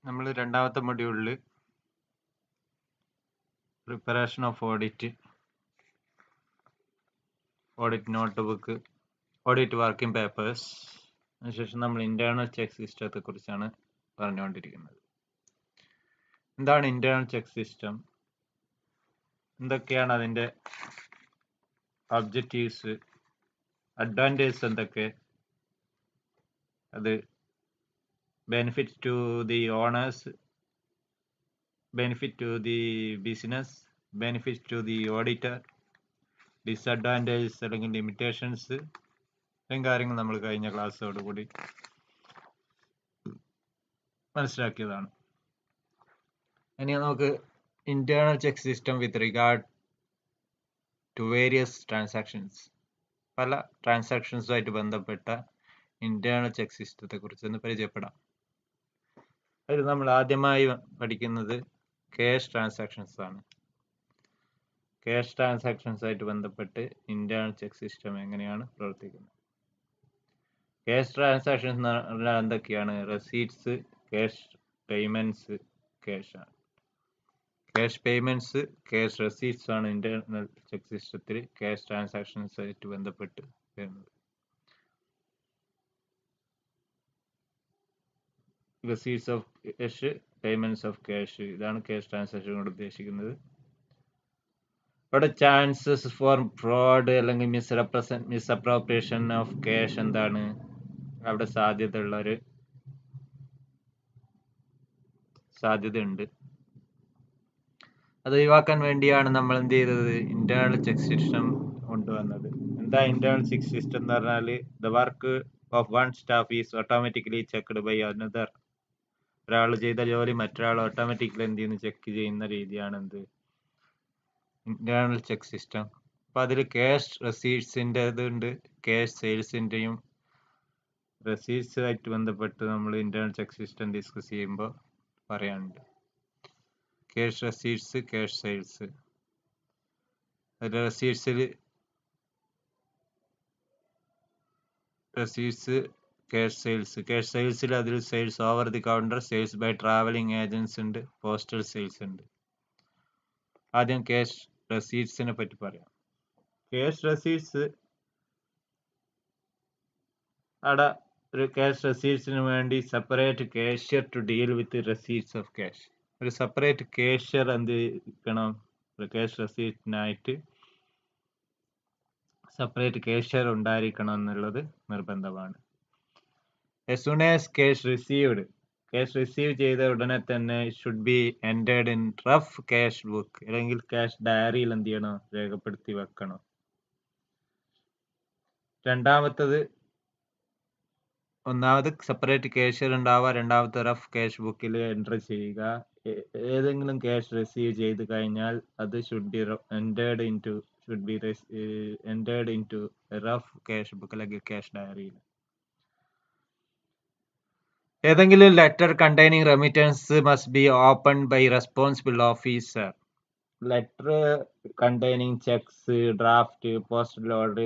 നമ്മൾ രണ്ടാമത്തെ മൊഡ്യൂളിൽ preparation of audit note book audit working papers അതിനുശേഷം നമ്മൾ ഇന്റേണൽ ചെക്ക് സിസ്റ്റത്തെ കുറിച്ചാണ് പറഞ്ഞുകൊണ്ടിരിക്കുന്നത്. എന്താണ് ഇന്റേണൽ ചെക്ക് സിസ്റ്റം, എന്തൊക്കെയാണ് അതിൻ്റെ ഒബ്ജക്റ്റീവ്സ്, അഡ്വാൻറ്റേജസ് എന്തൊക്കെ, അത് benefit to the owners, benefit to the business, benefit to the auditor, disadvantages അല്ലെങ്കിൽ ലിമിറ്റേഷൻസ്, ഇത്രയും കാര്യങ്ങൾ നമ്മൾ കഴിഞ്ഞ ക്ലാസ്സോടുകൂടി മനസ്സിലാക്കിയതാണ്. ഇനി നമുക്ക് internal check system with regard to various transactions, പല ട്രാൻസാക്ഷൻസുമായിട്ട് ബന്ധപ്പെട്ട ഇന്റേണൽ ചെക്ക് സിസ്റ്റത്തെ കുറിച്ച് ഒന്ന് പരിചയപ്പെടാം. അതിൽ നമ്മൾ ആദ്യമായി പഠിക്കുന്നത് ക്യാഷ് ട്രാൻസാക്ഷൻസ് ആണ്. ക്യാഷ് ട്രാൻസാക്ഷൻസ് ആയിട്ട് ബന്ധപ്പെട്ട് ഇന്റേണൽ ചെക്ക് സിസ്റ്റം എങ്ങനെയാണ് പ്രവർത്തിക്കുന്നത്. ക്യാഷ് ട്രാൻസാക്ഷൻസ് എന്ന് പറഞ്ഞാൽ എന്തൊക്കെയാണ്? റെസീറ്റ്സ്, ക്യാഷ് പേയ്മെന്റ്സ്, ക്യാഷ് ആണ്. ക്യാഷ് പേയ്മെന്റ്സ്, ക്യാഷ് റെസീറ്റ്സ് ആണ് ഇന്റേണൽ ചെക്ക് സിസ്റ്റത്തിൽ ക്യാഷ് ട്രാൻസാക്ഷൻസ് ആയിട്ട് ബന്ധപ്പെട്ട് വരുന്നത്. Receipts of cash, payments of cash, ഇതാണ് ക്യാഷ് ട്രാൻസാക്ഷൻ കൊണ്ട് ഉദ്ദേശിക്കുന്നത്. ഇവിടെ ചാൻസസ് ഫോർ ഫ്രോഡ് അല്ലെങ്കിൽ മിസ്അപ്രോപ്രിയേഷൻ ഓഫ് ക്യാഷ് എന്താണ് അവിടെ സാധ്യതയുണ്ട്. അത് ഒഴിവാക്കാൻ വേണ്ടിയാണ് നമ്മൾ എന്ത് ചെയ്തത്? ഇന്റേണൽ ചെക്ക് സിസ്റ്റം കൊണ്ടുവന്നത്. എന്താ ഇന്റേണൽ ചെക്ക് സിസ്റ്റം എന്ന് പറഞ്ഞാൽ the work of one staff is automatically checked by another. ഒരാൾ ചെയ്ത ജോലി മറ്റൊരാൾ ഓട്ടോമാറ്റിക്കലി എന്ത് ചെയ്യുന്നു? ചെക്ക് ചെയ്യുന്ന രീതിയാണ് എന്ത്? Internal check system. അപ്പൊ അതിൽ ക്യാഷ് റെസീറ്റ്സിൻ്റെ ഇതുണ്ട്, ക്യാഷ് സെയിൽസിൻ്റെയും. റെസീറ്റ്സ് ആയിട്ട് ബന്ധപ്പെട്ട് നമ്മൾ ഇന്റേണൽ ചെക്ക് സിസ്റ്റം ഡിസ്കസ് ചെയ്യുമ്പോൾ പറയാനുണ്ട്. Cash receipts, cash sales. Receipts, cash sales. Cash സെയിൽസിൽ അതിൽ sales over the counter, sales by travelling agents ഉണ്ട്, പോസ്റ്റൽ സെയിൽസ് ഉണ്ട്. ആദ്യം ക്യാഷ് റെസീറ്റ്സിനെ പറ്റി പറയാം. ക്യാഷ് റെസീറ്റ്സ്, അവിടെ ഒരു ക്യാഷ് റെസീറ്റ്സിന് വേണ്ടി separate cashier to deal with receipts of cash. ഒരു സെപ്പറേറ്റ് കാഷ്യർ എന്ത് ചെയ്യണം? ക്യാഷ് റെസീറ്റിനായിട്ട് സെപ്പറേറ്റ് കാഷ്യർ ഉണ്ടായിരിക്കണം എന്നുള്ളത് നിർബന്ധമാണ്. as soon as cash receive ചെയ്ത ഉടനെ തന്നെ should be entered in rough cash book അല്ലെങ്കിൽ ക്യാഷ് ഡയറിയിൽ എന്ത് ചെയ്യണം? രേഖപ്പെടുത്തി വെക്കണം. ഒന്നാമത് സെപ്പറേറ്റ് കാഷ്യർ ഉണ്ടാവുക, രണ്ടാമത്തെ റഫ് ക്യാഷ് ബുക്കിൽ എൻറ്റർ ചെയ്യുക. ഏതെങ്കിലും ക്യാഷ് റിസീവ് ചെയ്ത് കഴിഞ്ഞാൽ അത് should be entered into rough cash book അല്ലെങ്കിൽ ക്യാഷ് ഡയറിയിൽ. ഏതെങ്കിലും letter containing remittance must be open by responsible officer. Letter containing cheques, draft, postal order,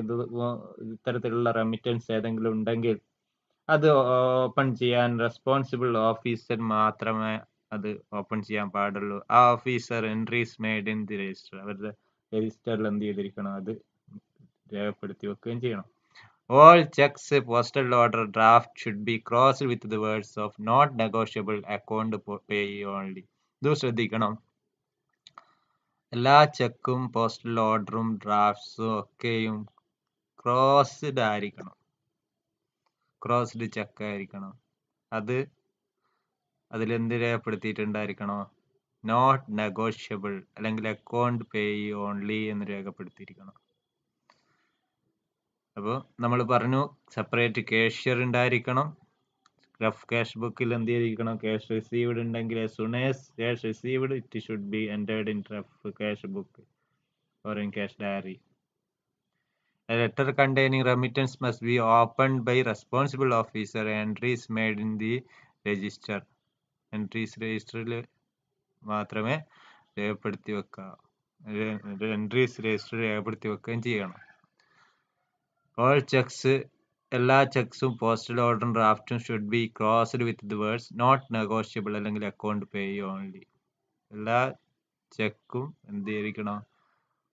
ഇത്തരത്തിലുള്ള റെമിറ്റൻസ് ഏതെങ്കിലും ഉണ്ടെങ്കിൽ അത് ഓപ്പൺ ചെയ്യാൻ റെസ്പോൺസിബിൾ ഓഫീസർ മാത്രമേ അത് ഓപ്പൺ ചെയ്യാൻ പാടുള്ളൂ. ആ officer entries made in the register, അവരുടെ രജിസ്റ്ററിൽ എന്ത് ചെയ്തിരിക്കണം? അത് രേഖപ്പെടുത്തി വെക്കുകയും ചെയ്യണം. All checks, postal order, draft should be crossed with the words of not negotiable, account payee only. ഇത് ശ്രദ്ധിക്കണം. എല്ലാ ചെക്കും, പോസ്റ്റൽ ഓർഡറും, ഡ്രാഫ്റ്റ്സും ഒക്കെയും ക്രോസ്ഡ് ആയിരിക്കണം. ക്രോസ്ഡ് ചെക്ക് ആയിരിക്കണം. അതിലെന്ത് രേഖപ്പെടുത്തിയിട്ടുണ്ടായിരിക്കണോ? നോട്ട് നെഗോഷ്യബിൾ അല്ലെങ്കിൽ അക്കൗണ്ട് പേയി ഓൺലി എന്ന് രേഖപ്പെടുത്തിയിരിക്കണം. അപ്പോൾ നമ്മൾ പറഞ്ഞു സെപ്പറേറ്റ് കാഷ്യർ ഉണ്ടായിരിക്കണം. റഫ് ക്യാഷ് ബുക്കിൽ എന്ത് ചെയ്തിരിക്കണം? ക്യാഷ് റിസീവ്ഡ് ഉണ്ടെങ്കിൽ as soon as cash received it should be entered in rough cash book or in cash diary. A letter containing remittance must be opened by responsible officer. Entries made in the register. Entries രജിസ്റ്ററിൽ മാത്രമേ രേഖപ്പെടുത്തി വെക്കുക. Entries രജിസ്റ്ററിൽ രേഖപ്പെടുത്തി വെക്കുകയും ചെയ്യണം. All checks, എല്ലാ ചെക്സും പോസ്റ്റൽ ഓർഡറും ഡ്രാഫ്റ്റും should be crossed with the words not negotiable അല്ലെങ്കിൽ അക്കൗണ്ട് പേ ഓൺലി. എല്ലാ ചെക്കും എന്ത് ചെയ്തിരിക്കണം,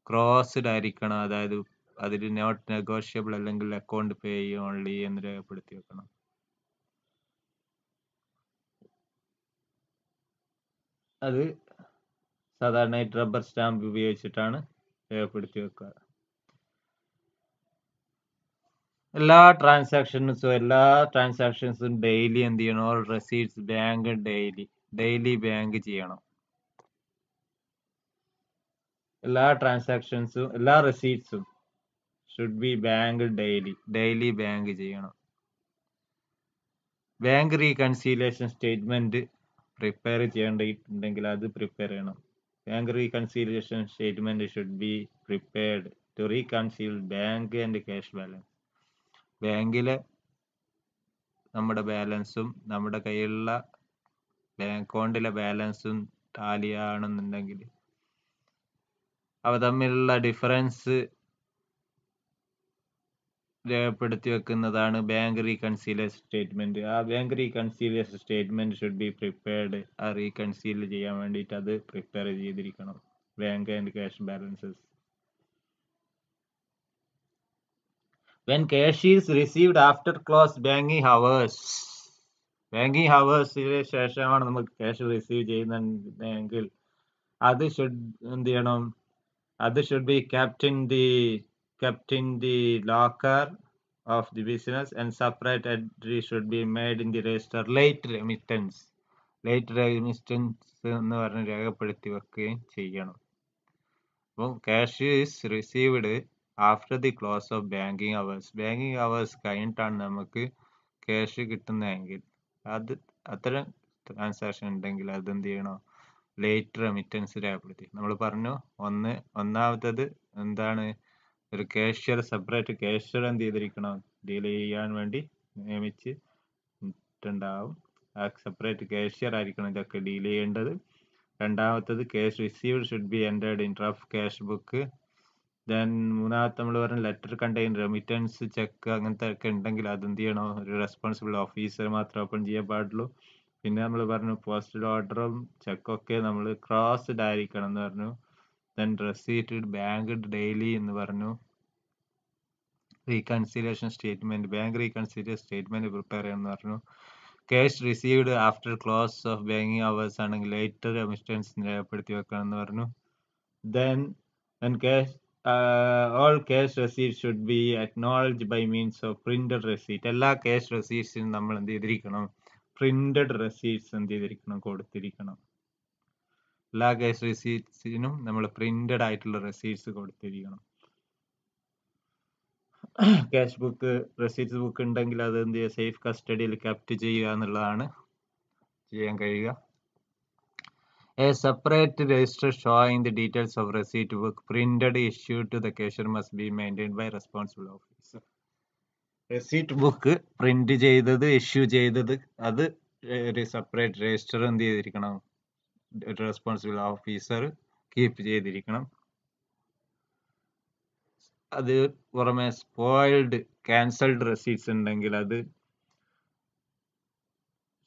ക്രോസ്ഡ് ആയിരിക്കണം. അതായത് അതിൽ നോട്ട് നെഗോഷ്യബിൾ അല്ലെങ്കിൽ അക്കൗണ്ട് പേ ഓൺലി എന്ന് രേഖപ്പെടുത്തി വെക്കണം. അത് സാധാരണയായിട്ട് റബ്ബർ സ്റ്റാമ്പ് ഉപയോഗിച്ചിട്ടാണ് രേഖപ്പെടുത്തി വെക്കുക. എല്ലാ ട്രാൻസാക്ഷൻസും ഡെയിലി എന്ത് ചെയ്യണം, all receipts bank daily bank ചെയ്യണം. എല്ലാ റെസീറ്റ്സും should be bank daily bank ചെയ്യണം. ബാങ്ക് റീകൺസീലിയേഷൻ സ്റ്റേറ്റ്മെന്റ് പ്രിപ്പയർ ചെയ്യേണ്ടിയിട്ടുണ്ടെങ്കിൽ അത് പ്രിപ്പയർ ചെയ്യണം. Bank reconciliation statement should be prepared to reconcile bank and cash balance. ബാങ്കിലെ നമ്മുടെ ബാലൻസും നമ്മുടെ കയ്യിലുള്ള ബാങ്ക് അക്കൗണ്ടിലെ ബാലൻസും ടാലിയാണെന്നുണ്ടെങ്കിൽ അവ തമ്മിലുള്ള ഡിഫറൻസ് രേഖപ്പെടുത്തി വെക്കുന്നതാണ് ബാങ്ക് റീകൺസീലിയേഷൻ സ്റ്റേറ്റ്മെന്റ്. ആ bank reconciliation statement should be prepared. ആ റീകൺസീൽ ചെയ്യാൻ വേണ്ടിയിട്ട് അത് പ്രിപ്പയർ ചെയ്തിരിക്കണം. Bank and cash balances. When cash is received after close banking hours, banking ഹവേഴ്സിന് ശേഷമാണ് നമുക്ക് ക്യാഷ് റിസീവ് ചെയ്യുന്നതെങ്കിൽ അത് എന്ത് ചെയ്യണം, അത് should be kept in the locker of the business and separate entry should be made in the register late remittance എന്ന് പറഞ്ഞ് രേഖപ്പെടുത്തി വെക്കുകയും ചെയ്യണം. അപ്പം cash is received after the close of banking hours കഴിഞ്ഞിട്ടാണ് നമുക്ക് ക്യാഷ് കിട്ടുന്നതെങ്കിൽ അത്തരം ട്രാൻസാക്ഷൻ ഉണ്ടെങ്കിൽ അത് എന്ത് ചെയ്യണം, ലേറ്റ് റെമിറ്റൻസ് രേഖപ്പെടുത്തി. നമ്മൾ പറഞ്ഞു ഒന്നാമത്തത് എന്താണ്, ഒരു സെപ്പറേറ്റ് കാഷ്യർ എന്ത് ചെയ്തിരിക്കണം, ഡീൽ ചെയ്യാൻ വേണ്ടി നിയമിച്ചിട്ടുണ്ടാവും. ആ സെപ്പറേറ്റ് കാഷ്യർ ആയിരിക്കണം ഇതൊക്കെ ഡീൽ ചെയ്യേണ്ടത്. രണ്ടാമത്തത് cash received should be entered in rough cash book. Then മൂന്നാമത്തെ നമ്മൾ പറഞ്ഞ ലെറ്റർ കണ്ടെയ്ൻ റെമിറ്റൻസ് ചെക്ക് അങ്ങനത്തെ ഒക്കെ ഉണ്ടെങ്കിൽ അത് എന്ത് ചെയ്യണം, ഒരു റെസ്പോൺസിബിൾ ഓഫീസർ മാത്രം ഓപ്പൺ ചെയ്യാൻ പാടുള്ളൂ. പിന്നെ നമ്മൾ പറഞ്ഞു പോസ്റ്റൽ ഓർഡറും ചെക്കൊക്കെ നമ്മൾ ക്രോസ്ഡ് ആയിരിക്കണം എന്ന് പറഞ്ഞു. ദെൻ റെസീറ്റ് ബാങ്ക്ഡ് ഡെയിലി എന്ന് പറഞ്ഞു. Reconciliation statement bank reconciliation statement prepare ചെയ്യണമെന്ന് പറഞ്ഞു. Cash received after close of banking hours ആണെങ്കിൽ ലേറ്റർ റെമിറ്റൻസ് രേഖപ്പെടുത്തി വെക്കണം എന്ന് പറഞ്ഞു. Then all cash receipts should be acknowledged by means of printed receipt. എല്ലാ ക്യാഷ് റെസീറ്റ്സിനും നമ്മൾ എന്ത് ചെയ്തിരിക്കണം, പ്രിന്റഡ് റെസീറ്റ്സ് എന്ത് ചെയ്തിരിക്കണം, കൊടുത്തിരിക്കണം. എല്ലാ ക്യാഷ് റെസീറ്റ്സിനും നമ്മൾ പ്രിന്റഡ് ആയിട്ടുള്ള റെസീറ്റ്സ് കൊടുത്തിരിക്കണം. ക്യാഷ് ബുക്ക് റെസീറ്റ്സ് ബുക്ക് ഉണ്ടെങ്കിൽ അത് എന്ത് ചെയ്യുക, സേഫ് കസ്റ്റഡിയിൽ കെപ്റ്റ് ചെയ്യുക എന്നുള്ളതാണ് ചെയ്യാൻ കഴിയുക. A separate register showing the details of receipt book printed issued to the cashier must be maintained by responsible officer. Receipt book print ചെയ്തത് ഇഷ്യൂ ചെയ്തത് അത് ഒരു സെപ്പറേറ്റ് രജിസ്റ്റർ എന്ത് ചെയ്തിരിക്കണം, റെസ്പോൺസിബിൾ ഓഫീസർ കീപ്പ് ചെയ്തിരിക്കണം. അത് പുറമെ സ്പോയിൽഡ് ക്യാൻസൽഡ് റെസീറ്റ്സ് ഉണ്ടെങ്കിൽ അത്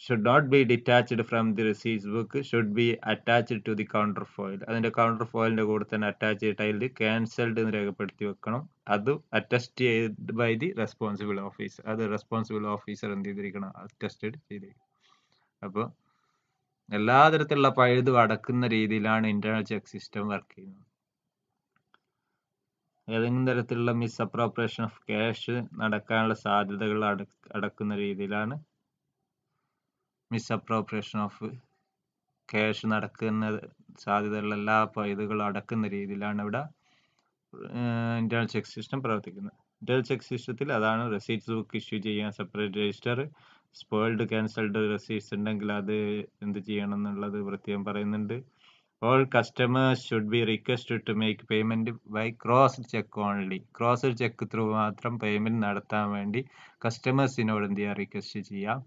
should not be detached from the receipts book, should be attached to the counterfoil. അതിന്റെ കൗണ്ടർഫോയിലിന്റെ കൂടെ തന്നെ അറ്റാച്ച് ചെയ്തിട്ട് അതിൽ ക്യാൻസൽഡ് എന്ന് രേഖപ്പെടുത്തി വെക്കണം. അത് അറ്റസ്റ്റ് ചെയ്ത് ബൈ ദി റെസ്പോൺസിബിൾ ഓഫീസർ. അത് റെസ്പോൺസിബിൾ ഓഫീസർ എന്ത് ചെയ്തിരിക്കണം, അറ്റസ്റ്റഡ് ചെയ്തിരിക്കണം. അപ്പോൾ എല്ലാ തരത്തിലുള്ള പഴുതും അടക്കുന്ന രീതിയിലാണ് ഇന്റേണൽ ചെക്ക് സിസ്റ്റം വർക്ക് ചെയ്യുന്നത്. ഏതെങ്കിലും തരത്തിലുള്ള മിസ് അപ്രോപ്രിയേഷൻ ഓഫ് ക്യാഷ് നടക്കാനുള്ള സാധ്യതകൾ അടക്കുന്ന രീതിയിലാണ് മിസ്അപ്രോപ്രിയേഷൻ ഓഫ് ക്യാഷ് നടക്കുന്ന സാധ്യതയുള്ള എല്ലാ പഴുതുകളും അടക്കുന്ന രീതിയിലാണ് ഇവിടെ ഇന്റേണൽ ചെക്ക് സിസ്റ്റം പ്രവർത്തിക്കുന്നത്. ഇന്റേണൽ ചെക്ക് സിസ്റ്റത്തിൽ അതാണ് റെസീറ്റ്സ് ബുക്ക് ഇഷ്യൂ ചെയ്യാൻ separate register, spoiled cancelled receipts ഉണ്ടെങ്കിൽ അത് എന്ത് ചെയ്യണം എന്നുള്ളത് പ്രത്യേകം പറയുന്നുണ്ട്. All customers should be requested to make payment by crossed check only. Crossed check through മാത്രം പേയ്മെന്റ് നടത്താൻ വേണ്ടി കസ്റ്റമേഴ്സിനോട് എന്ത് ചെയ്യാം, റിക്വസ്റ്റ് ചെയ്യാം.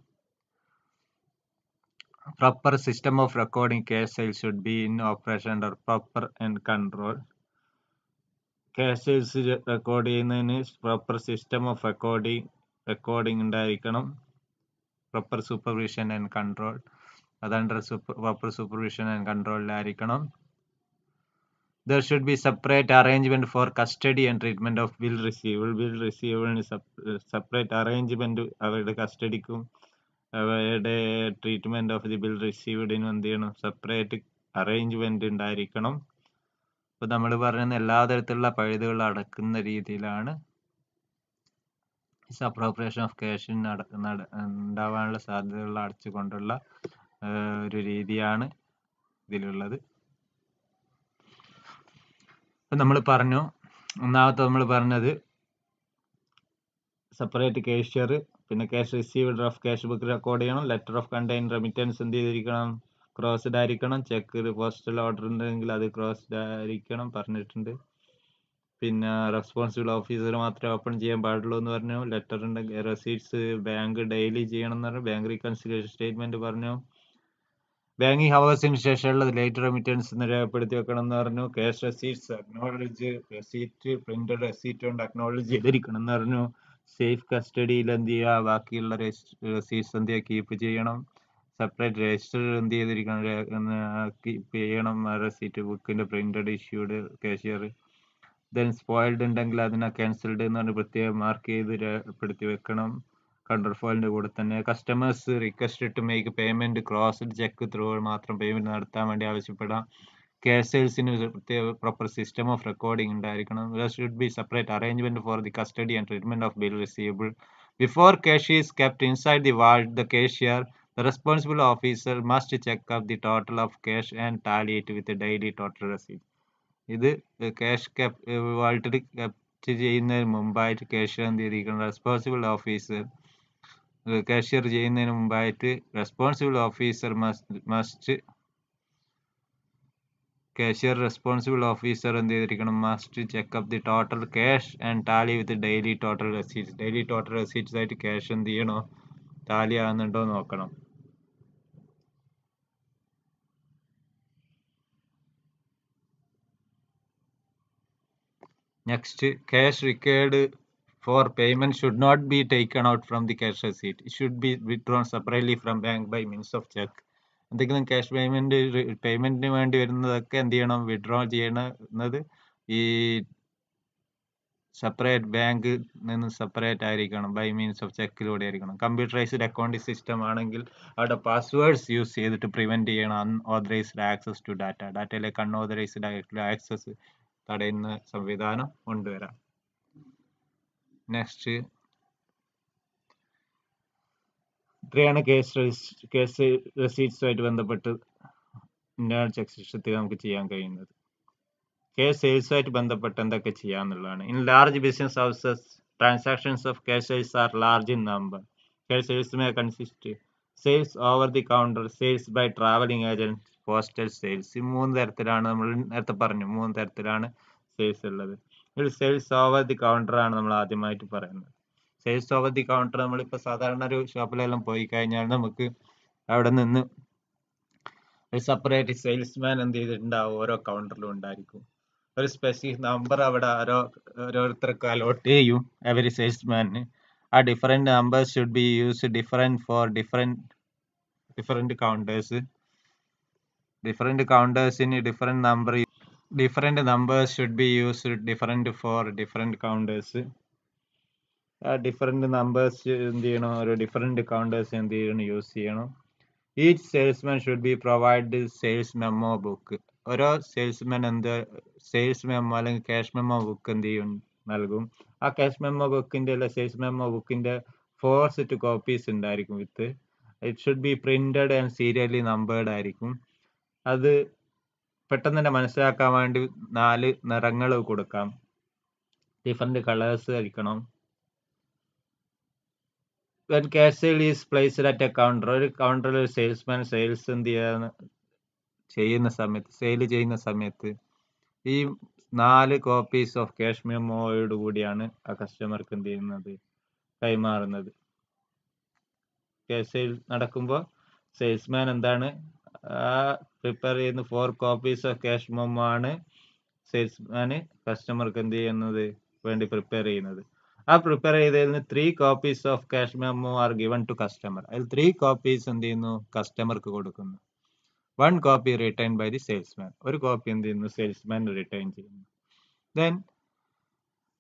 Proper system of recording cash sales should be in operation under proper and control. Cash sales record ചെയ്യുന്നതിന് proper system of recording recording ഉണ്ടായിരിക്കണം. Proper supervision and control, അത് under proper supervision and കൺട്രോളിലായിരിക്കണം. There should be separate arrangement for custody and treatment of bill receivable. Bill receivable separate arrangement അവരുടെ കസ്റ്റഡിക്കും അവരുടെ treatment of the bill റിസീവ്ഡിനും എന്ത് ചെയ്യണം, separate arrangement ഉണ്ടായിരിക്കണം. അപ്പൊ നമ്മൾ പറയുന്ന എല്ലാ തരത്തിലുള്ള പഴുതുകൾ അടക്കുന്ന രീതിയിലാണ് അപ്രോപ്രിയേഷൻ ഓഫ് ക്യാഷ് ഉണ്ടാവാനുള്ള സാധ്യതകൾ അടച്ചുകൊണ്ടുള്ള ഒരു രീതിയാണ് ഇതിലുള്ളത്. നമ്മൾ പറഞ്ഞു, ഒന്നാമത്തെ നമ്മൾ പറഞ്ഞത് സെപ്പറേറ്റ് കാഷ്യർ, പിന്നെ cash received of cash book record ചെയ്യണം. ലെറ്റർ ഓഫ് കണ്ടെയ്ൻ റെമിറ്റൻസ് എന്ത് ചെയ്തിരിക്കണം, ക്രോസ്ഡ് ആയിരിക്കണം. ചെക്ക് പോസ്റ്റൽ ഓർഡർ ഉണ്ടെങ്കിൽ അത് ക്രോസ്ഡ് ആയിരിക്കണം പറഞ്ഞിട്ടുണ്ട്. പിന്നെ റെസ്പോൺസിബിൾ ഓഫീസർ മാത്രമേ ഓപ്പൺ ചെയ്യാൻ പാടുള്ളൂ എന്ന് പറഞ്ഞു. ലെറ്റർ ഉണ്ടെങ്കിൽ റെസീറ്റ്സ് ബാങ്ക് ഡെയിലി ചെയ്യണം എന്ന് പറഞ്ഞു. ബാങ്ക് റീകൺസിലിയേഷൻ സ്റ്റേറ്റ്മെന്റ് പറഞ്ഞു. ബാങ്കിങ് ഹവേഴ്സിന് ശേഷമുള്ളത് ലേറ്റ് റെമിറ്റൻസ് രേഖപ്പെടുത്തി വെക്കണം എന്ന് പറഞ്ഞു. Cash receipts acknowledge, receipt printed receipt കൊണ്ട് അക്നോളജ് ചെയ്തിരിക്കണം എന്ന് പറഞ്ഞു. സേഫ് കസ്റ്റഡിയിൽ എന്ത് ചെയ്യുക, ബാക്കിയുള്ള റെസീറ്റ്സ് എന്ത് ചെയ്യുക, കീപ്പ് ചെയ്യണം. സെപ്പറേറ്റ് രജിസ്റ്റർ എന്ത് ചെയ്തിരിക്കണം, കീപ്പ് ചെയ്യണം. റെസീറ്റ് ബുക്കിന്റെ printed issued cashier. Then spoiled ഉണ്ടെങ്കിൽ അതിനെ ക്യാൻസൽഡ് എന്ന് പറഞ്ഞ് പ്രത്യേകം മാർക്ക് ചെയ്ത് രേഖപ്പെടുത്തി വെക്കണം കണ്ടർ ഫോയിലിന്റെ കൂടെ തന്നെ. Customers request to make payment crossed cheque through മാത്രം പേയ്മെന്റ് നടത്താൻ വേണ്ടി ആവശ്യപ്പെടാം. ക്യാഷ് സെയിൽസിന് പ്രത്യേക പ്രോപ്പർ സിസ്റ്റം ഓഫ് റെക്കോർഡിംഗ് ഉണ്ടായിരിക്കണം. There should be separate arrangement for the custody and treatment of bill receivable. Before cash is kept inside the vault, the cashier, the responsible officer must check up the total of cash and tally it with the daily total receipt. ഇത് cash വാൾട്ടിൽ kept ചെയ്യുന്നതിന് മുമ്പായിട്ട് cashier എന്ത് ചെയ്തിരിക്കണം, responsible officer cashier ചെയ്യുന്നതിന് മുമ്പായിട്ട് responsible officer must cashier responsible officer എന്ത് ചെയ്തിരിക്കണം, must checkup the total cash and Tally with daily total receipts. Daily total receipts ആയിട്ട് ക്യാഷ് എന്ത് ചെയ്യണോ, ടാലി ആകുന്നുണ്ടോ നോക്കണം. Next, cash required for payment should not be taken out from the cash receipt. It should be withdrawn separately from bank by means of check. എന്തെങ്കിലും cash പേയ്മെന്റിന് വേണ്ടി വരുന്നതൊക്കെ എന്ത് ചെയ്യണം, withdraw ചെയ്യുന്നത് ഈ സെപ്പറേറ്റ് ബാങ്കിൽ നിന്ന് സെപ്പറേറ്റ് ആയിരിക്കണം, ബൈ മീൻസ് ഓഫ് ചെക്കിലൂടെ ആയിരിക്കണം. കമ്പ്യൂട്ടറൈസ്ഡ് അക്കൗണ്ടിംഗ് സിസ്റ്റം ആണെങ്കിൽ അവിടെ പാസ്വേഡ്സ് യൂസ് ചെയ്തിട്ട് പ്രിവെന്റ് ചെയ്യണം അൺഓതറൈസ്ഡ് ആക്സസ് ടു ഡാറ്റ. ഡാറ്റയിലേക്ക് അൺഓതറൈസ്ഡ് ആയിട്ടുള്ള ആക്സസ് തടയുന്ന സംവിധാനം കൊണ്ടുവരാം. നെക്സ്റ്റ്, ഇത്രയാണ് കേസ് റെസീറ്റ്സുമായിട്ട് ബന്ധപ്പെട്ട് ഇന്റേണൽ ചെക്ക് സിസ്റ്റത്തിൽ നമുക്ക് ചെയ്യാൻ കഴിയുന്നത്. കേസ് സെയിൽസുമായിട്ട് ബന്ധപ്പെട്ട് എന്തൊക്കെ ചെയ്യാന്നുള്ളതാണ്. In large business houses transactions of cash sales are large in number. Cash sales may consist sales over the counter, sales by travelling agent, postal sales. ഈ 3 തരത്തിലാണ്, നമ്മൾ നേരത്തെ പറഞ്ഞു 3 തരത്തിലാണ് സെയിൽസ് ഉള്ളത്. ഇതിൽ സെയിൽസ് ഓവർ ദി കൗണ്ടർ ആണ് നമ്മൾ ആദ്യമായിട്ട് പറയുന്നത്. സെയിൽസ് ഓവർ ദി കൗണ്ടർ നമ്മളിപ്പോൾ സാധാരണ ഒരു ഷോപ്പിലെല്ലാം പോയി കഴിഞ്ഞാൽ നമുക്ക് അവിടെ നിന്ന് ഒരു സെപ്പറേറ്റ് സെയിൽസ്മാൻ എന്ത് ചെയ്തിട്ടുണ്ടാവും, ഓരോ കൗണ്ടറിലും ഉണ്ടായിരിക്കും. ഒരു സ്പെസിഫിക് നമ്പർ അവിടെ ഓരോരുത്തർക്ക് അലോട്ട് ചെയ്യും എവരി സെയിൽസ്മാന്. ആ different numbers should be use different for different counters. Different കൗണ്ടേഴ്സിന് different numbers should be use different for different counters. ആ ഡിഫറെന്റ് നമ്പേഴ്സ് എന്ത് ചെയ്യണം, ഓരോ ഡിഫറെന്റ് കൗണ്ടേഴ്സ് എന്ത് ചെയ്യണം, യൂസ് ചെയ്യണം. Each salesman should be provide sales memo book. ഓരോ salesman sales memo അല്ലെങ്കിൽ ക്യാഷ് മെമ്മോ ബുക്ക് എന്ത് ചെയ്യും, നൽകും. ആ ക്യാഷ് മെമ്മോ ബുക്കിന്റെ അല്ല സെയിൽസ് മെമ്മോ ബുക്കിന്റെ 4 സെറ്റ് കോപ്പീസ് ഉണ്ടായിരിക്കും with. It should be printed and serially numbered ആയിരിക്കും. അത് പെട്ടെന്ന് തന്നെ മനസ്സിലാക്കാൻ വേണ്ടി 4 നിറങ്ങൾ കൊടുക്കാം, ഡിഫറെന്റ് കളേഴ്സ് ആയിരിക്കണം. When cash sale is placed at a counter, ഒരു കൗണ്ടറിൽ ഒരു സെയിൽസ്മാൻ സെയിൽസ് എന്ത് ചെയ്യുന്ന സമയത്ത് ഈ 4 കോപ്പീസ് ഓഫ് ക്യാഷ് മെമ്മോയോട് കൂടിയാണ് ആ കസ്റ്റമർക്ക് എന്ത് ചെയ്യുന്നത്, കൈമാറുന്നത്. ക്യാഷ് സെയിൽ നടക്കുമ്പോൾ സെയിൽസ്മാൻ എന്താണ് പ്രിപ്പയർ ചെയ്യുന്ന 4 കോപ്പീസ് ഓഫ് ക്യാഷ് മെമ്മോ ആണ് സെയിൽസ്മാന് കസ്റ്റമർക്ക് എന്ത് ചെയ്യുന്നത് വേണ്ടി പ്രിപ്പയർ ചെയ്യുന്നത്. ആ പ്രിപ്പയർ ചെയ്തതിന് 3 copies of cash memo are given to customer. അതിൽ 3 copies എന്ത് ചെയ്യുന്നു, കസ്റ്റമർക്ക് കൊടുക്കുന്നു. 1 copy return by the salesman. ഒരു കോപ്പി എന്ത് ചെയ്യുന്നു, സെയിൽസ്മാൻ റിട്ടേൺ ചെയ്യുന്നു. Then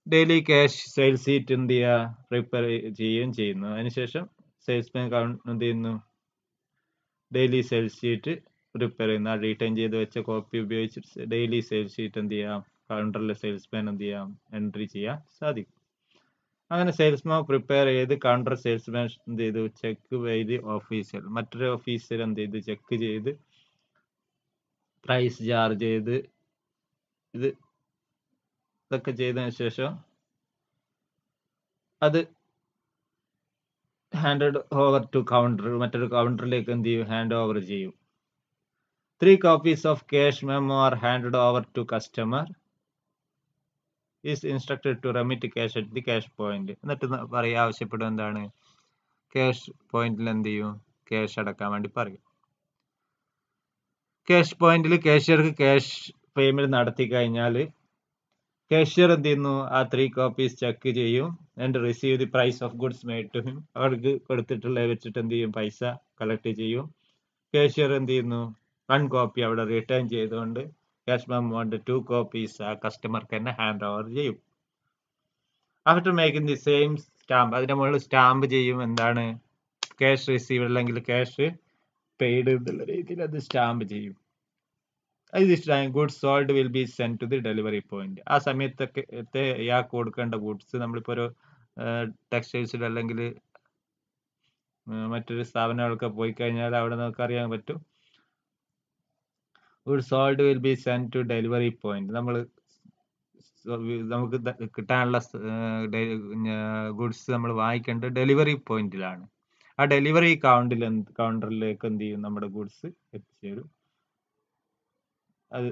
daily cash sales sheet എന്ത് ചെയ്യുക, പ്രിപ്പയർ ചെയ്യുകയും ചെയ്യുന്നു. അതിനുശേഷം സെയിൽസ്മാൻ എന്ത് ചെയ്യുന്നു, ഡെയിലി സെയിൽസ് ഷീറ്റ് പ്രിപ്പയർ ചെയ്യുന്നു. ആ റിട്ടേൺ ചെയ്ത് വെച്ച കോപ്പി ഉപയോഗിച്ച് ഡെയിലി സെയിൽസ് ഷീറ്റ് എന്ത് ചെയ്യാം, കൗണ്ടറിലെ സെയിൽസ്മാൻ എന്ത് ചെയ്യാം, എൻട്രി ചെയ്യാൻ സാധിക്കും. അങ്ങനെ സെയിൽസ്മാൻ പ്രിപ്പയർ ചെയ്ത് കൗണ്ടർ സെയിൽസ്മാൻ എന്ത് ചെയ്തു, ചെക്ക് ബൈ ദി ഓഫീസർ. മറ്റൊരു ഓഫീസർ എന്ത് ചെയ്ത്, ചെക്ക് ചെയ്ത് പ്രൈസ് ചാർജ് ചെയ്ത് ഇതൊക്കെ ചെയ്തതിനു ശേഷം അത് ഹാൻഡ് ഓവർ ടു കൗണ്ടർ, മറ്റൊരു കൗണ്ടറിലേക്ക് എന്ത് ചെയ്യും, ഹാൻഡ് ഓവർ ചെയ്യും. 3 copies of cash memo are handed over to customer is instructed to remit cash at the cash point. എന്നിട്ട് പറയുക, ആവശ്യപ്പെടും എന്താണ്, ക്യാഷ് പോയിന്റിൽ എന്ത് ചെയ്യും, ക്യാഷ് അടക്കാൻ വേണ്ടി പറയും. ക്യാഷ് പോയിന്റിൽ കാഷ്യർക്ക് ക്യാഷ് പേയ്മെന്റ് നടത്തി കഴിഞ്ഞാൽ കാഷ്യർ എന്ത് ചെയ്യുന്നു, ആ 3 copies ചെക്ക് ചെയ്യും. And receive the price of goods made to him. അവർക്ക് കൊടുത്തിട്ടുള്ള വെച്ചിട്ട് എന്ത് ചെയ്യും, പൈസ കളക്ട് ചെയ്യും. കാഷ്യർ എന്ത് ചെയ്യുന്നു, 1 copy അവിടെ റിട്ടേൺ ചെയ്തുകൊണ്ട് ക്യാഷ് മെമ്മോന്റെ 2 copies ആ കസ്റ്റമർക്ക് തന്നെ ഹാൻഡ് ഓവർ ചെയ്യും. After making the same stamp, അതിന്റെ മുകളിൽ സ്റ്റാമ്പ് ചെയ്യും. എന്താണ്, ക്യാഷ് റിസീവ് അല്ലെങ്കിൽ ക്യാഷ് പെയ്ഡ് എന്നുള്ള രീതിയിൽ അത് സ്റ്റാമ്പ് ചെയ്യും. Goods sold will be send to the delivery point. ആ സമയത്തൊക്കെ ഇയാൾക്ക് കൊടുക്കേണ്ട ഗുഡ്സ്, നമ്മളിപ്പോൾ ഒരു ടെക്സ്റ്റൈൽസിൽ അല്ലെങ്കിൽ മറ്റൊരു സ്ഥാപനങ്ങളൊക്കെ പോയി കഴിഞ്ഞാൽ അവിടെ നമുക്ക് അറിയാൻ പറ്റും, goods sold will be send to delivery point. നമുക്ക് കിട്ടാനുള്ള ഗുഡ്സ് നമ്മൾ വാങ്ങിക്കേണ്ടത് ഡെലിവറി പോയിന്റിലാണ്. ആ ഡെലിവറി കൗണ്ടറിലേക്ക് എന്ത് ചെയ്യും, നമ്മുടെ ഗുഡ്സ് എത്തിച്ചേരും. അത്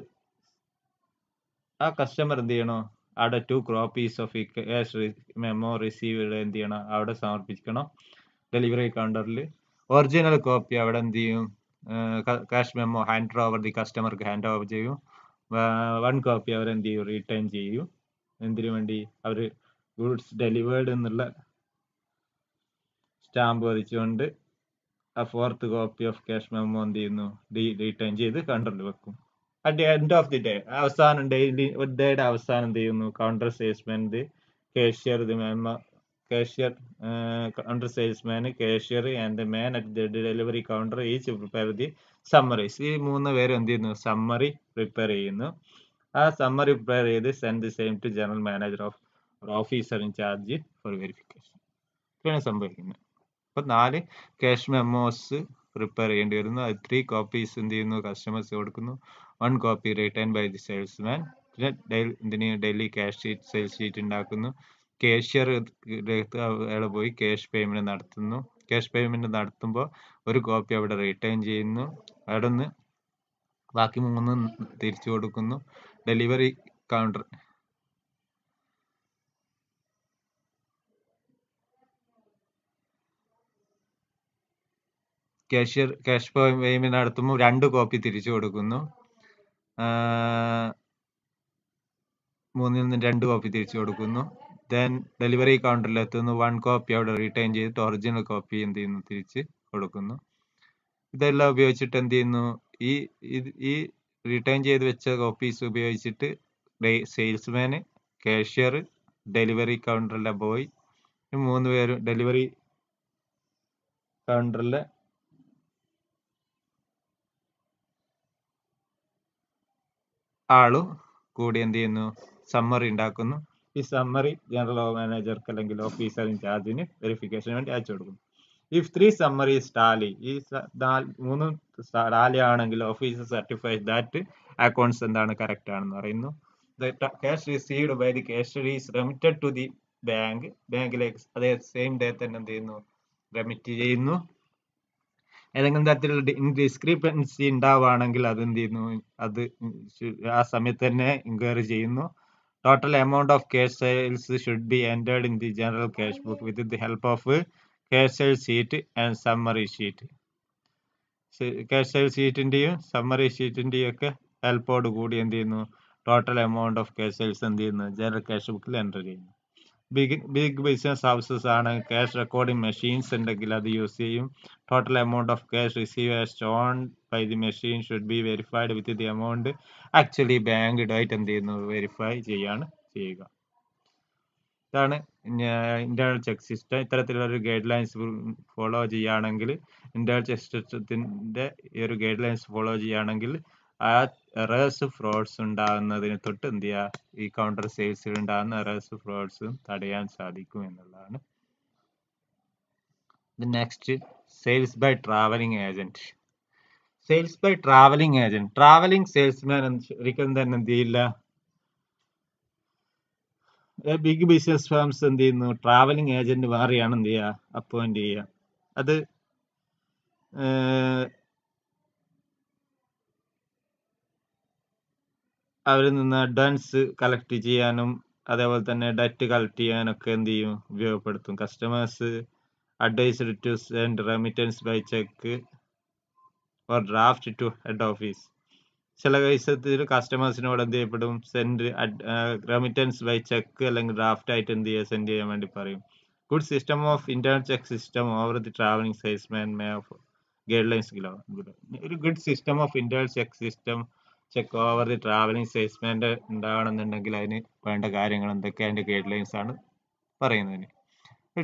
ആ കസ്റ്റമർ എന്ത് ചെയ്യണോ, അവിടെ 2 copies of cash memo received എന്ത് ചെയ്യണം, അവിടെ സമർപ്പിക്കണം ഡെലിവറി കൗണ്ടറിൽ. ഒറിജിനൽ കോപ്പി അവിടെ എന്ത് ചെയ്യും, cash memo hand over the കസ്റ്റമർക്ക് ഹാൻഡ് ഓവർ ചെയ്യും. 1 copy അവർ എന്ത് ചെയ്യും, റിട്ടേൺ ചെയ്യും. എന്തിനു വേണ്ടി, അവർ ഗുഡ്സ് ഡെലിവേർഡ് എന്നുള്ള സ്റ്റാമ്പ് പതിച്ചുകൊണ്ട് ആ 4th copy of cash memo എന്ത് ചെയ്യുന്നു, റിട്ടേൺ ചെയ്ത് കൗണ്ടറിൽ വെക്കും. At the end of the day, അവസാനം ഡേയുടെ അവസാനം എന്ത് ചെയ്യുന്നു, counter salesman cashier counter salesman, cashier and man at the delivery counter each prepare the summaries. ഈ 3 പേരും എന്ത് ചെയ്യുന്നു, സമ്മറി പ്രിപ്പയർ ചെയ്യുന്നു. ആ സമ്മറി പ്രിപ്പയർ ചെയ്ത് send the same to general manager of officer in charge for verification. ഇത്രയാണ് സംഭവിക്കുന്നത്. അപ്പോൾ 4 ക്യാഷ് മെമ്മോസ് പ്രിപ്പയർ ചെയ്യേണ്ടി വരുന്നു. അത് 3 copies എന്ത് ചെയ്യുന്നു, കസ്റ്റമേഴ്സ് കൊടുക്കുന്നു. 1 copy return by the salesman. പിന്നെ daily cash sheet sales sheet ഉണ്ടാക്കുന്നു. കാഷ്യർ അവിടെ പോയി ക്യാഷ് പേയ്മെന്റ് നടത്തുന്നു. ക്യാഷ് പേയ്മെന്റ് നടത്തുമ്പോൾ 1 copy അവിടെ റിട്ടേൺ ചെയ്യുന്നു. അവിടെ നിന്ന് ബാക്കി 3 തിരിച്ചു കൊടുക്കുന്നു. ഡെലിവറി കൗണ്ടർ ക്യാഷ് പേയ്മെന്റ് നടത്തുമ്പോൾ 2 copy തിരിച്ചു കൊടുക്കുന്നു. 3 2 copy തിരിച്ചു കൊടുക്കുന്നു. ദെൻ ഡെലിവറി കൗണ്ടറിൽ എത്തുന്നു. 1 copy അവിടെ റിട്ടേൺ ചെയ്തിട്ട് ഒറിജിനൽ കോപ്പി എന്ത് ചെയ്യുന്നു, തിരിച്ച് കൊടുക്കുന്നു. ഇതെല്ലാം ഉപയോഗിച്ചിട്ട് എന്ത് ചെയ്യുന്നു, ഈ റിട്ടേൺ ചെയ്ത് വെച്ച കോപ്പീസ് ഉപയോഗിച്ചിട്ട് സെയിൽസ്മാന്, കാഷ്യർ, ഡെലിവറി കൗണ്ടറിലെ ബോയ്, 3 പേരും ഡെലിവറി കൗണ്ടറിലെ ആളും കൂടി എന്ത് ചെയ്യുന്നു, സമ്മറി ഉണ്ടാക്കുന്നു. ഈ സമ്മറി ജനറൽ മാനേജർക്ക് അല്ലെങ്കിൽ ഓഫീസർ ഇൻ ചാർജിന് വെരിഫിക്കേഷന് വേണ്ടി അയച്ചു കൊടുക്കുന്നു. ഇഫ് 3 സമ്മറീസ് ടാലി, ഈ 3 ടാലി ആണെങ്കിൽ ഓഫീസർ സർട്ടിഫൈസ് ദാറ്റ് അക്കൗണ്ട്സ് എന്താണ്, കറക്റ്റ് ആണെന്ന് പറയുന്നു. Cash received by the cashier is remitted to the bank. ബാങ്കിലേക്ക് അതേ സെയിം ഡേ തന്നെ എന്ത് ചെയ്യുന്നു, റെമിറ്റ് ചെയ്യുന്നു. ഏതെങ്കിലും തരത്തിലുള്ള ഡിസ്ക്രിപ്പൻസി ഉണ്ടാവുകയാണെങ്കിൽ അത് എന്ത് ചെയ്യുന്നു, അത് ആ സമയത്ത് തന്നെ ഇൻക്വയറി ചെയ്യുന്നു. Total amount of cash sales should be entered in the general cash book with the help of cash sale sheet and summary sheet. Cash sale ഷീറ്റിന്റെയും സമ്മറി ഷീറ്റിന്റെയും ഒക്കെ ഹെൽപ്പോട് കൂടി എന്ത് ചെയ്യുന്നു, total amount of cash sales എന്ത് ചെയ്യുന്നു, general cash ബുക്കിൽ എൻ്റർ ചെയ്യുന്നു. ബിഗ് ബിസിനസ് ഹൗസസ് ആണ് ക്യാഷ് റെക്കോർഡിംഗ് മെഷീൻസ് ഉണ്ടെങ്കിൽ അത് യൂസ് ചെയ്യും. Total amount of cash receive as shown by the machine should be verified with the amount actually banked ആയിട്ട് എന്ത് ചെയ്യുന്നു, വെരിഫൈ ചെയ്യാണ് ചെയ്യുക. ഇതാണ് ഇന്റേണൽ ചെക്ക് സിസ്റ്റം. ഇത്തരത്തിലുള്ള ഗൈഡ് ലൈൻസ് ഫോളോ ചെയ്യുകയാണെങ്കിൽ, ഇന്റേണൽ ചെക്ക് സിസ്റ്റത്തിന്റെ ഈ ഒരു ഗൈഡ് ലൈൻസ് ഫോളോ ചെയ്യുകയാണെങ്കിൽ ആ എറേഴ്സ് ഫ്രോഡ്സ് ഉണ്ടാകുന്നതിന് തൊട്ട് എന്ത് ചെയ്യുക, ഈ കൗണ്ടർ സെയിൽസിൽ ഉണ്ടാകുന്ന എറേഴ്സ് ഫ്രോഡ്സും തടയാൻ സാധിക്കും എന്നുള്ളതാണ്. Next, sales by travelling agent. Sales by travelling agent. Travelling salesman ഒരിക്കലും തന്നെ എന്ത് ചെയ്യില്ല, ബിഗ് ബിസിനസ് ഫേംസ് എന്ത് ചെയ്യുന്നു, ട്രാവലിംഗ് ഏജന്റ് മാറിയാണ് എന്ത് ചെയ്യുക, അപ്പോയിന്റ് ചെയ്യുക. അത് അവരിൽ നിന്ന് അഡ്വാൻസ് കളക്ട് ചെയ്യാനും അതേപോലെ തന്നെ ഡെറ്റ് കളക്ട് ചെയ്യാനൊക്കെ എന്ത് ചെയ്യും, ഉപയോഗപ്പെടുത്തും. Customers advised to send remittance by cheque or draft to head office. ചില കേസത്തിൽ കസ്റ്റമേഴ്സിനോട് എന്ത് ചെയ്യപ്പെടും, സെൻഡ് റെമിറ്റൻസ് ബൈ ചെക്ക് അല്ലെങ്കിൽ ഡ്രാഫ്റ്റ് ആയിട്ട് എന്ത് ചെയ്യുക, സെൻഡ് ചെയ്യാൻ വേണ്ടി പറയും. Good system of internal check system over the travelling salesman may of guidelines. ഒരു good system of internal check system check over the travelling സെയിൽസ്മാൻ്റെ ഉണ്ടാകണമെന്നുണ്ടെങ്കിൽ അതിന് വേണ്ട കാര്യങ്ങൾ എന്തൊക്കെ, അതിന്റെ ഗൈഡ് ലൈൻസ് ആണ് പറയുന്നതിന്.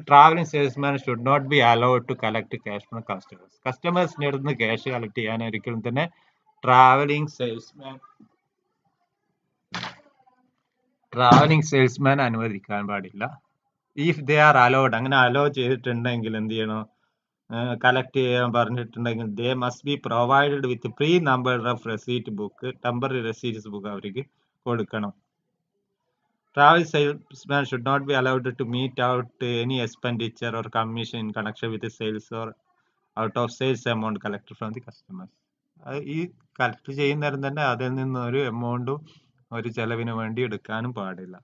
Travelling salesman should not be allowed to collect cash from customers. കസ്റ്റമേഴ്സിന്റെ അടുത്ത് നിന്ന് ക്യാഷ് കളക്ട് ചെയ്യാൻ ഒരിക്കലും തന്നെ ട്രാവലിംഗ് സെയിൽസ്മാൻ അനുവദിക്കാൻ പാടില്ല. ഇഫ് ദേ ആർ അലൗഡ്, അങ്ങനെ അലോ ചെയ്തിട്ടുണ്ടെങ്കിൽ എന്ത് ചെയ്യണം, കളക്ട് ചെയ്യാൻ പറഞ്ഞിട്ടുണ്ടെങ്കിൽ they must be provided with pre number of receipt book, temporary receipts book അവർക്ക് കൊടുക്കണം. Travel salesman should not be allowed to mete out any expenditure or commission in connection with the sales or out of sales amount collected from the customers. ഈ collect ചെയ്യുന്നേരം തന്നെ അതിൽ നിന്ന് ഒരു എമൗണ്ടും ഒരു ചെലവിന് വേണ്ടി എടുക്കാനും പാടില്ല.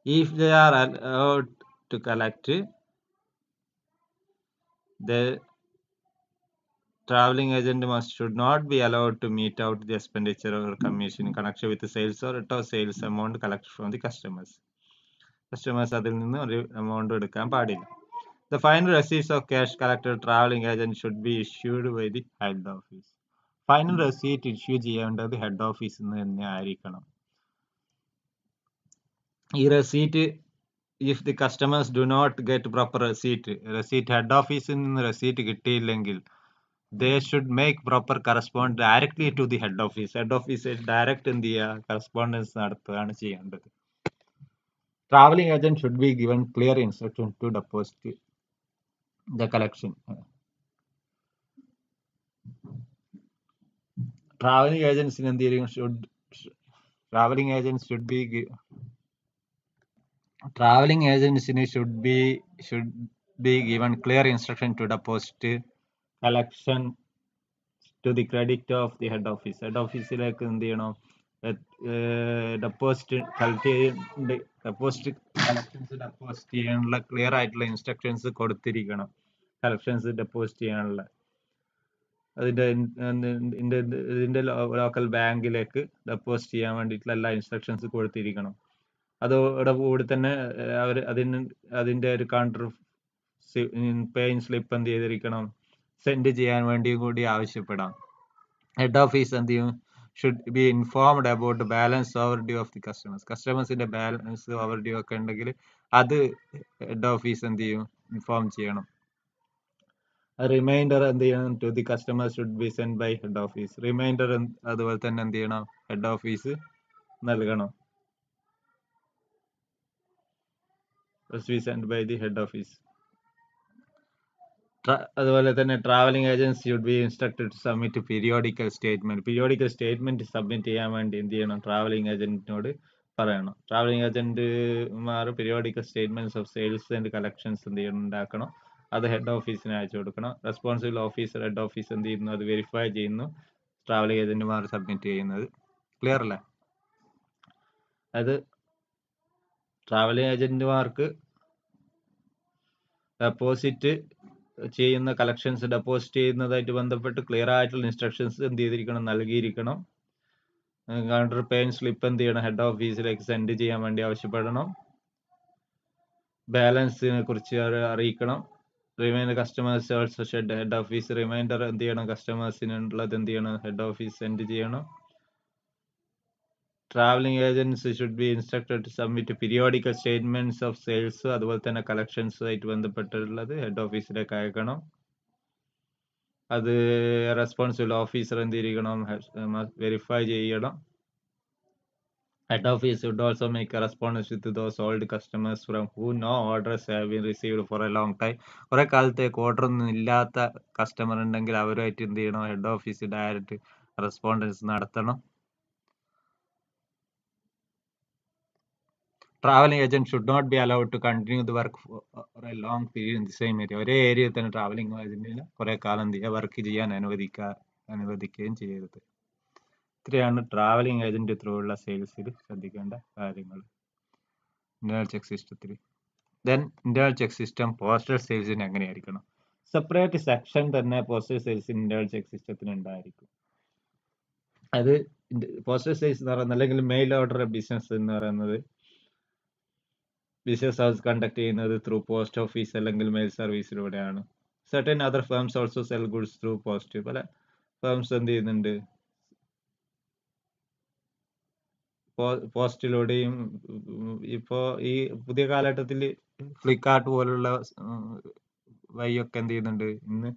If they are allowed to collect, the traveling agent should not be allowed to mete out the expenditure or commission in connection with the sales or out of sales amount collected from the customers. Customers അതിൽ നിന്ന് ഒരു amount എടുക്കാൻ പാടില്ല. The final receipts of cash collected traveling agent should be issued by the head office. Final receipt issue ചെയ്യേണ്ടത് head ഓഫീസിൽ നിന്ന് തന്നെ ആയിരിക്കണം. ഈ receipt, if the customers do not get proper receipt head ഓഫീസിൽ നിന്ന് റെസീറ്റ് കിട്ടിയില്ലെങ്കിൽ they should make proper correspond directly to the head office. Head office direct എന്ത് ചെയ്യുക, കറസ്പോണ്ടൻസ് നടത്തുകയാണ് ചെയ്യേണ്ടത്. Traveling agent should be given clear instruction to deposit the collection. Traveling agents എന്ത് ചെയ്യും, traveling agents should be given clear instruction to deposit collection to the credit of the head office. Head officeലേക്ക് എന്ത് ചെയ്യണം, deposit deposit ചെയ്യാനുള്ള clear ആയിട്ടുള്ള instructions കൊടുത്തിരിക്കണം. Collections deposit ചെയ്യാനുള്ള ഇതിന്റെ local ബാങ്കിലേക്ക് deposit ചെയ്യാൻ വേണ്ടിയിട്ടുള്ള എല്ലാ ഇൻസ്ട്രക്ഷൻസ് കൊടുത്തിരിക്കണം. അതോടുകൂടി തന്നെ അവർ അതിന്റെ ഒരു കൗണ്ടർ പേയിങ് സ്ലിപ്പ് എന്ത് ചെയ്തിരിക്കണം, സെൻഡ് ചെയ്യാൻ വേണ്ടി കൂടി ആവശ്യപ്പെടാം. ഹെഡ് ഓഫീസ് എന്ത് ചെയ്യും, should be informed about balance overdue of the customers. കസ്റ്റമേഴ്സിന്റെ ബാലൻസ് ഓവർ ഡ്യൂ ഒക്കെ ഉണ്ടെങ്കിൽ അത് ഹെഡ് ഓഫീസ് എന്ത് ചെയ്യും, ഇൻഫോം ചെയ്യണം. റിമൈൻഡർ എന്ത് ചെയ്യണം, to the customers should be send by head office. Reminder അതുപോലെ തന്നെ എന്ത് ചെയ്യണം, ഹെഡ് ഓഫീസ് നൽകണം. Be send by the head office. അതുപോലെ തന്നെ travelling agency should be instructed to submit periodical statement. Periodical statement submit ചെയ്യാൻ വേണ്ടി എന്ത് ചെയ്യണം, ട്രാവലിംഗ് ഏജന്റിനോട് പറയണം. ട്രാവലിംഗ് ഏജന്റുമാർ periodical statements of sales and collections എന്ത് ചെയ്യണം, ഉണ്ടാക്കണം. അത് ഹെഡ് ഓഫീസിന് അയച്ചു കൊടുക്കണം. റെസ്പോൺസിബിൾ ഓഫീസർ ഹെഡ് ഓഫീസ് എന്ത് ചെയ്യുന്നു, അത് വെരിഫൈ ചെയ്യുന്നു. ട്രാവലിംഗ് ഏജന്റുമാർ സബ്മിറ്റ് ചെയ്യുന്നത്. ക്ലിയർ അല്ലേ? അത് ട്രാവലിംഗ് ഏജന്റുമാർക്ക് ഡെപ്പോസിറ്റ് ചെയ്യുന്ന കളക്ഷൻസ് ഡെപ്പോസിറ്റ് ചെയ്യുന്നതായിട്ട് ബന്ധപ്പെട്ട് ക്ലിയർ ആയിട്ടുള്ള ഇൻസ്ട്രക്ഷൻസ് എന്ത് ചെയ്തിരിക്കണം, നൽകിയിരിക്കണം. കൗണ്ടർ പേയ്മെന്റ് സ്ലിപ്പ് എന്ത് ചെയ്യണം, ഹെഡ് ഓഫീസിലേക്ക് സെൻഡ് ചെയ്യാൻ വേണ്ടി ആവശ്യപ്പെടണം. ബാലൻസിനെ കുറിച്ച് അറിയിക്കണം. Reminder customers also should head office reminder എന്ത് ചെയ്യണം, കസ്റ്റമേഴ്സിനുള്ളത് എന്ത് ചെയ്യണം, ഹെഡ് ഓഫീസ് സെൻഡ് ചെയ്യണം. Travelling agents should be instructed to submit periodical statements of sales, അതുപോലെ തന്നെ കളക്ഷൻസുമായിട്ട് ബന്ധപ്പെട്ടുള്ളത് ഹെഡ് ഓഫീസിലേക്ക് അയക്കണം. അത് റെസ്പോൺസിബിൾ ഓഫീസർ എന്ത് ചെയ്യണം, വെരിഫൈ ചെയ്യണം. Head office should also make correspondence with those old customers from who no orders have been received for a long time. കുറെ കാലത്തേക്ക് ഓർഡർ ഒന്നും ഇല്ലാത്ത കസ്റ്റമർ ഉണ്ടെങ്കിൽ അവരുമായിട്ട് എന്ത് ചെയ്യണം, ഹെഡ് ഓഫീസ് ഡയറക്റ്റ് റെസ്പോണ്ടൻസ് നടത്തണം. Travelling agent should not be allowed to continue the work for a long period in the same area. ഒരേ ഏരിയയിൽ തന്നെ ട്രാവലിംഗ് ഏജന്റിന് കുറെ കാലം എന്ത് ചെയ്യുക, വർക്ക് ചെയ്യാൻ അനുവദിക്കുകയും ചെയ്യരുത്. ഇത്രയാണ് ട്രാവലിംഗ് ഏജന്റ് ത്രൂ ഉള്ള സെയിൽസിൽ ശ്രദ്ധിക്കേണ്ട കാര്യങ്ങൾ ഇന്റേണൽ ചെക്ക് സിസ്റ്റത്തിൽ. Then internal check system postal സെയിൽസിന് എങ്ങനെയായിരിക്കണം? സെപ്പറേറ്റ് സെക്ഷൻ തന്നെ പോസ്റ്റൽ സെയിൽസിന് ഇന്റേണൽ ചെക്ക് സിസ്റ്റത്തിന് ഉണ്ടായിരിക്കും. അത് പോസ്റ്റൽ സെയിൽസ് എന്ന് പറയുന്നത്, അല്ലെങ്കിൽ മെയിൽ ഓർഡർ ബിസിനസ് എന്ന് പറയുന്നത്, ബിസിനസ് ഹൗസ് കണ്ടക്ട് ചെയ്യുന്നത് ത്രൂ പോസ്റ്റ് ഓഫീസ് അല്ലെങ്കിൽ മെയിൽ സർവീസിലൂടെയാണ്. Certain other firms also sell goods through post. പല ഫേംസ് എന്ത് ചെയ്യുന്നുണ്ട്, പോസ്റ്റിലൂടെയും. ഇപ്പോ ഈ പുതിയ കാലഘട്ടത്തിൽ ഫ്ലിപ്കാർട്ട് പോലുള്ള വഴിയൊക്കെ എന്ത് ചെയ്യുന്നുണ്ട്, ഇന്ന്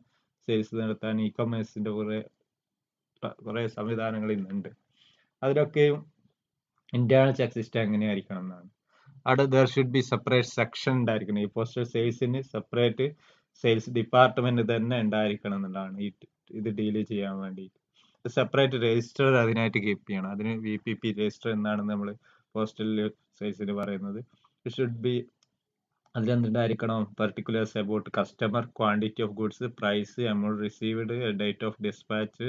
സെയിൽസ് നടത്താൻ ഇ കൊമേഴ്സിന്റെ കുറെ സംവിധാനങ്ങൾ ഇന്നുണ്ട്. അതിലൊക്കെയും ഇന്റേണൽ ചെക്ക് സിസ്റ്റം എങ്ങനെയായിരിക്കണം എന്നാണ്. അവിടെ there should be separate section ഉണ്ടായിരിക്കണം. ഈ പോസ്റ്റൽ സെയിൽസിന് സെപ്പറേറ്റ് സെയിൽസ് ഡിപ്പാർട്ട്മെന്റ് തന്നെ ഉണ്ടായിരിക്കണം എന്നുള്ളതാണ് ഇത് ഡീൽ ചെയ്യാൻ വേണ്ടിയിട്ട്. സെപ്പറേറ്റ് രജിസ്റ്റർ അതിനായിട്ട് കീപ്പ് ചെയ്യണം. അതിന് VPP രജിസ്റ്റർ എന്നാണ് നമ്മൾ പോസ്റ്റൽ സെയിൽസിന് പറയുന്നത്. ഇറ്റ് ഷുഡ് ബി, അതിലെന്തുണ്ടായിരിക്കണം, particulars about customer, quantity of goods, price, amount received, date of dispatch,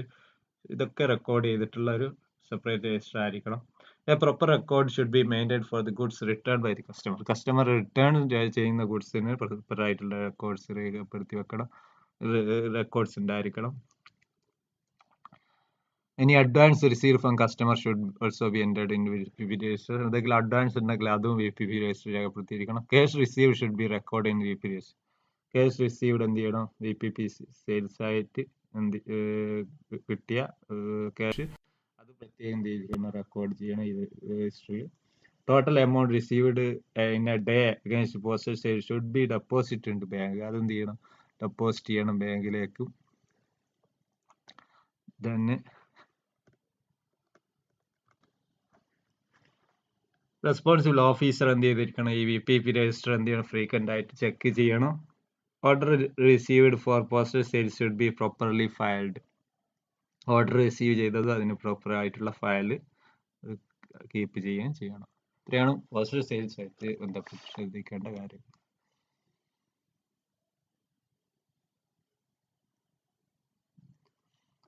ഇതൊക്കെ റെക്കോർഡ് ചെയ്തിട്ടുള്ള ഒരു സെപ്പറേറ്റ് രജിസ്റ്റർ ആയിരിക്കണം. A proper record should be maintained for the goods return by the customer. Customer return ചെയ്യുന്ന ഗുഡ്സിന് proper ആയിട്ടുള്ള records രേഖപ്പെടുത്തി വെക്കണം, records ഉണ്ടായിരിക്കണം. Any advance received from customer should also be entered in VPP register. എന്തെങ്കിലും advance ഉണ്ടെങ്കിൽ അതും VPP register രേഖപ്പെടുത്തിയിരിക്കണം. Cash received should be recorded in VPP register. Cash received എന്ത് ചെയ്യണം, VPP സെയിൽസ് ആയിട്ട് കിട്ടിയ ക്യാഷ് അത് പ്രത്യേകം എന്ത് ചെയ്യണം, റെക്കോർഡ് ചെയ്യണം ഈ രജിസ്റ്ററിൽ. Total amount received in a day against postal sales should be deposit into bank. അതെന്ത് ചെയ്യണം, ഡെപ്പോസിറ്റ് ചെയ്യണം ബാങ്കിലേക്ക്. തന്നെ റെസ്പോൺസിബിൾ ഓഫീസർ എന്ത് ചെയ്തിരിക്കണം, ഈ VPP രജിസ്റ്റർ എന്ത് ചെയ്യണം, ഫ്രീക്വന്റ് ആയിട്ട് ചെക്ക് ചെയ്യണം. Order received four postal sales should B properly filed. Order receive ചെയ്തത് അതിന് പ്രോപ്പർ ആയിട്ടുള്ള ഫയൽ കീപ്പ് ചെയ്യുകയും ചെയ്യണം. ഇത്രയാണ് പോസ്റ്റൽ സെയിൽസ് ആയിട്ട് ബന്ധപ്പെട്ട് ശ്രദ്ധിക്കേണ്ട കാര്യം.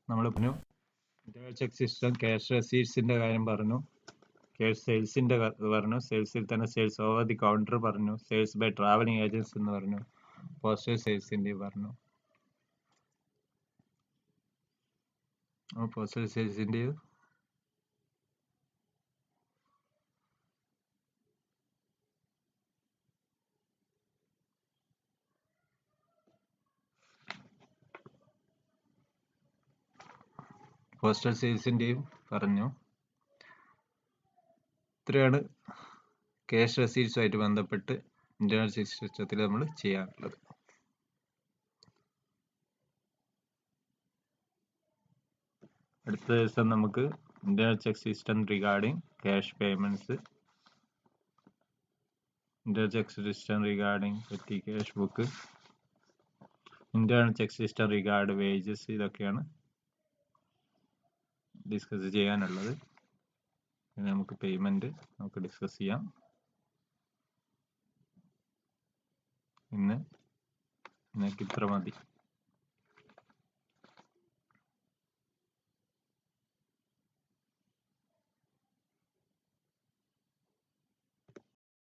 നമ്മൾ പറഞ്ഞു ഇന്റേണൽ ചെക്ക് സിസ്റ്റം, ക്യാഷ് റെസീറ്റ്സിന്റെ കാര്യം പറഞ്ഞു, ക്യാഷ് സെയിൽസിന്റെ പറഞ്ഞു, സെയിൽസിൽ തന്നെ സെയിൽസ് ഓവർ ദി കൗണ്ടർ പറഞ്ഞു, സെയിൽസ് ബൈ ട്രാവലിംഗ് ഏജൻസ് എന്ന് പറഞ്ഞു, പോസ്റ്റൽ സെയിൽസിന്റെ പറഞ്ഞു. പോസ്റ്റൽ സെയിൽസിന്റെ പോസ്റ്റൽ സെയിൽസിന്റെയും പറഞ്ഞു. ഇത്രയാണ് ക്യാഷ് റെസീറ്റ്സുമായിട്ട് ബന്ധപ്പെട്ട് ഇന്റേണൽ ചെക്ക് സിസ്റ്റത്തിൽ നമ്മൾ ചെയ്യാറുള്ളത്. അടുത്ത ദിവസം നമുക്ക് internal check system regarding cash payments, internal check system regarding petty cash book, internal check system regard wages, ഇതൊക്കെയാണ് ഡിസ്കസ് ചെയ്യാനുള്ളത്. നമുക്ക് പേയ്മെന്റ് നമുക്ക് ഡിസ്കസ് ചെയ്യാം. ഇന്ന് ഇത്ര മതി.